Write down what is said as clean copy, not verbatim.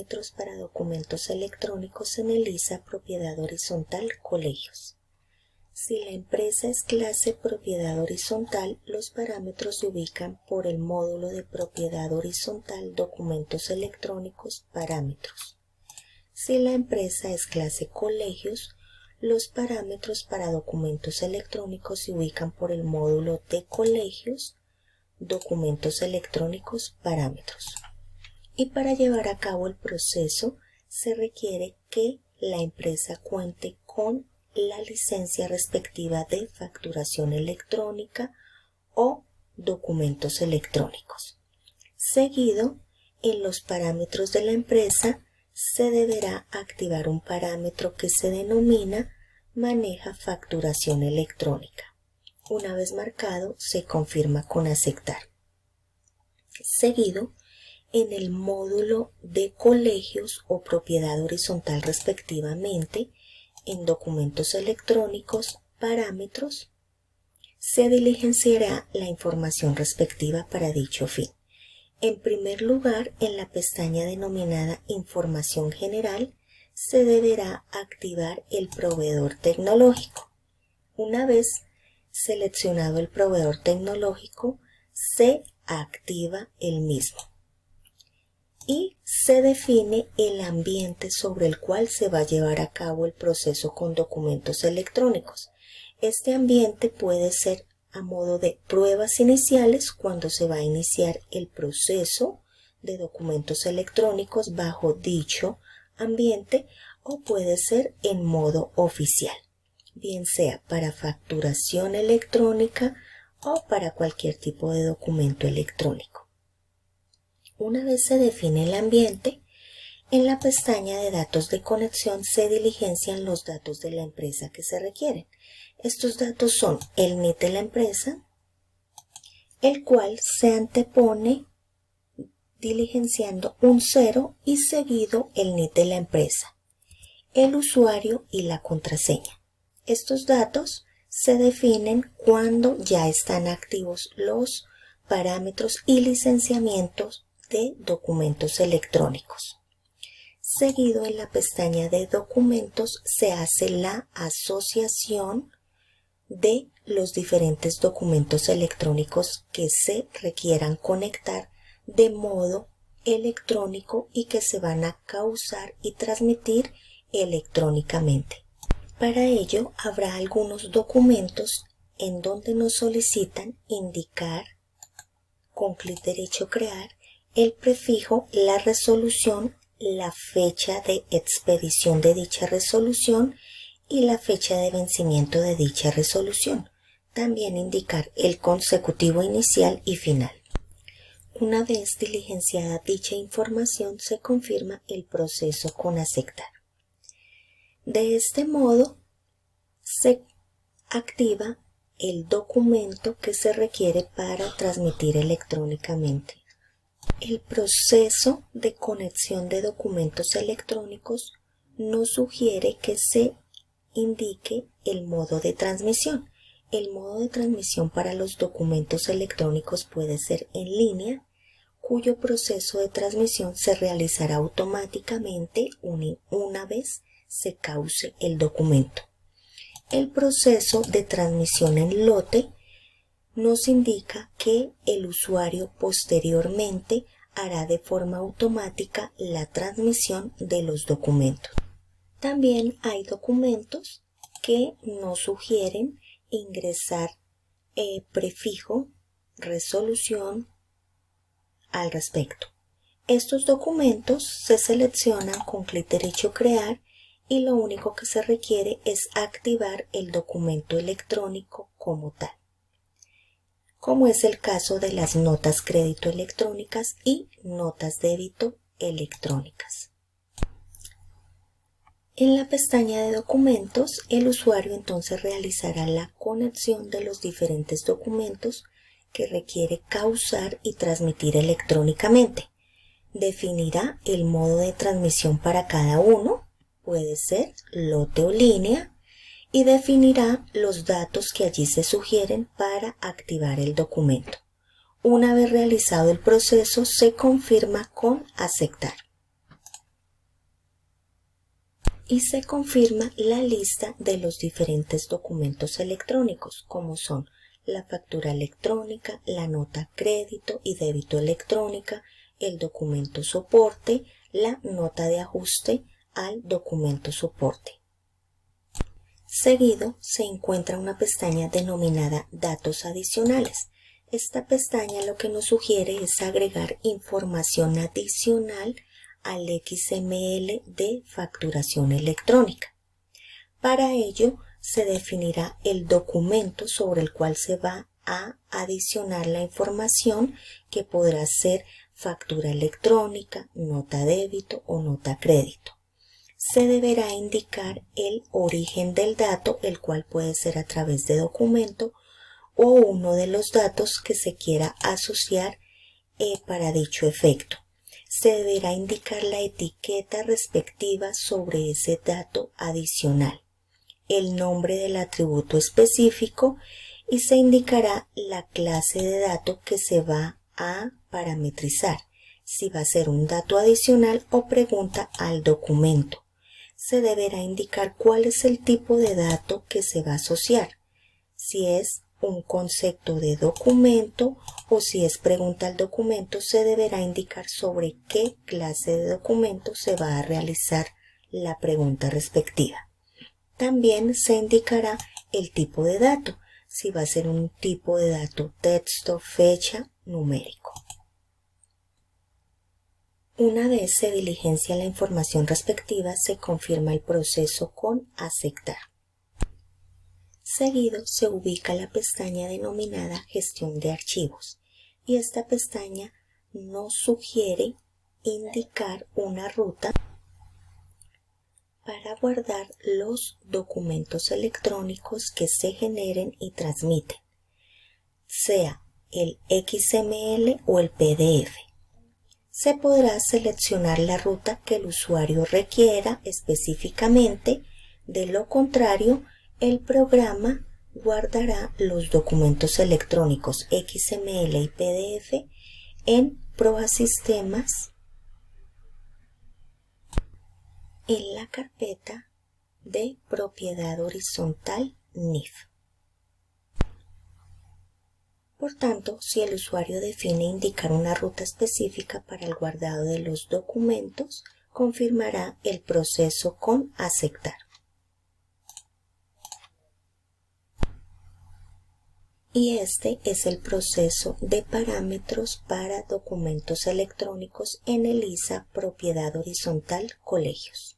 parámetros para documentos electrónicos en el ISA propiedad horizontal colegios. Si la empresa es clase propiedad horizontal, los parámetros se ubican por el módulo de propiedad horizontal documentos electrónicos parámetros. Si la empresa es clase colegios, los parámetros para documentos electrónicos se ubican por el módulo de colegios documentos electrónicos parámetros. Y para llevar a cabo el proceso se requiere que la empresa cuente con la licencia respectiva de facturación electrónica o documentos electrónicos. Seguido, en los parámetros de la empresa se deberá activar un parámetro que se denomina maneja facturación electrónica. Una vez marcado, se confirma con aceptar. Seguido, en el módulo de colegios o propiedad horizontal respectivamente, en documentos electrónicos, parámetros, se diligenciará la información respectiva para dicho fin. En primer lugar, en la pestaña denominada Información General, se deberá activar el proveedor tecnológico. Una vez seleccionado el proveedor tecnológico, se activa el mismo y se define el ambiente sobre el cual se va a llevar a cabo el proceso con documentos electrónicos. Este ambiente puede ser a modo de pruebas iniciales cuando se va a iniciar el proceso de documentos electrónicos bajo dicho ambiente o puede ser en modo oficial, bien sea para facturación electrónica o para cualquier tipo de documento electrónico. Una vez se define el ambiente, en la pestaña de datos de conexión se diligencian los datos de la empresa que se requieren. Estos datos son el NIT de la empresa, el cual se antepone diligenciando un 0 y seguido el NIT de la empresa, el usuario y la contraseña. Estos datos se definen cuando ya están activos los parámetros y licenciamientos de documentos electrónicos. Seguido, en la pestaña de documentos se hace la asociación de los diferentes documentos electrónicos que se requieran conectar de modo electrónico y que se van a causar y transmitir electrónicamente. Para ello habrá algunos documentos en donde nos solicitan indicar con clic derecho crear el prefijo, la resolución, la fecha de expedición de dicha resolución y la fecha de vencimiento de dicha resolución. También indicar el consecutivo inicial y final. Una vez diligenciada dicha información, se confirma el proceso con aceptar. De este modo, se activa el documento que se requiere para transmitir electrónicamente. El proceso de conexión de documentos electrónicos nos sugiere que se indique el modo de transmisión. El modo de transmisión para los documentos electrónicos puede ser en línea, cuyo proceso de transmisión se realizará automáticamente una vez se cause el documento. El proceso de transmisión en lote nos indica que el usuario posteriormente hará de forma automática la transmisión de los documentos. También hay documentos que nos sugieren ingresar prefijo, resolución al respecto. Estos documentos se seleccionan con clic derecho crear y lo único que se requiere es activar el documento electrónico como tal, como es el caso de las notas crédito electrónicas y notas débito electrónicas. En la pestaña de documentos, el usuario entonces realizará la conexión de los diferentes documentos que requiere causar y transmitir electrónicamente. Definirá el modo de transmisión para cada uno, puede ser lote o línea, y definirá los datos que allí se sugieren para activar el documento. Una vez realizado el proceso, se confirma con aceptar. y se confirma la lista de los diferentes documentos electrónicos, como son la factura electrónica, la nota crédito y débito electrónica, el documento soporte, la nota de ajuste al documento soporte. Seguido se encuentra una pestaña denominada Datos adicionales. Esta pestaña lo que nos sugiere es agregar información adicional al XML de facturación electrónica. Para ello se definirá el documento sobre el cual se va a adicionar la información, que podrá ser factura electrónica, nota débito o nota crédito. Se deberá indicar el origen del dato, el cual puede ser a través de documento o uno de los datos que se quiera asociar para dicho efecto. Se deberá indicar la etiqueta respectiva sobre ese dato adicional, el nombre del atributo específico y se indicará la clase de dato que se va a parametrizar, si va a ser un dato adicional o pregunta al documento. Se deberá indicar cuál es el tipo de dato que se va a asociar, si es un concepto de documento o si es pregunta al documento, se deberá indicar sobre qué clase de documento se va a realizar la pregunta respectiva. También se indicará el tipo de dato, si va a ser un tipo de dato texto, fecha, numérico. Una vez se diligencia la información respectiva, se confirma el proceso con aceptar. Seguido se ubica la pestaña denominada Gestión de archivos y esta pestaña nos sugiere indicar una ruta para guardar los documentos electrónicos que se generen y transmiten, sea el XML o el PDF. Se podrá seleccionar la ruta que el usuario requiera específicamente, de lo contrario, el programa guardará los documentos electrónicos XML y PDF en Proa Sistemas en la carpeta de propiedad horizontal NIF. Por tanto, si el usuario define indicar una ruta específica para el guardado de los documentos, confirmará el proceso con aceptar. Y este es el proceso de parámetros para documentos electrónicos en el ISA Propiedad Horizontal Colegios.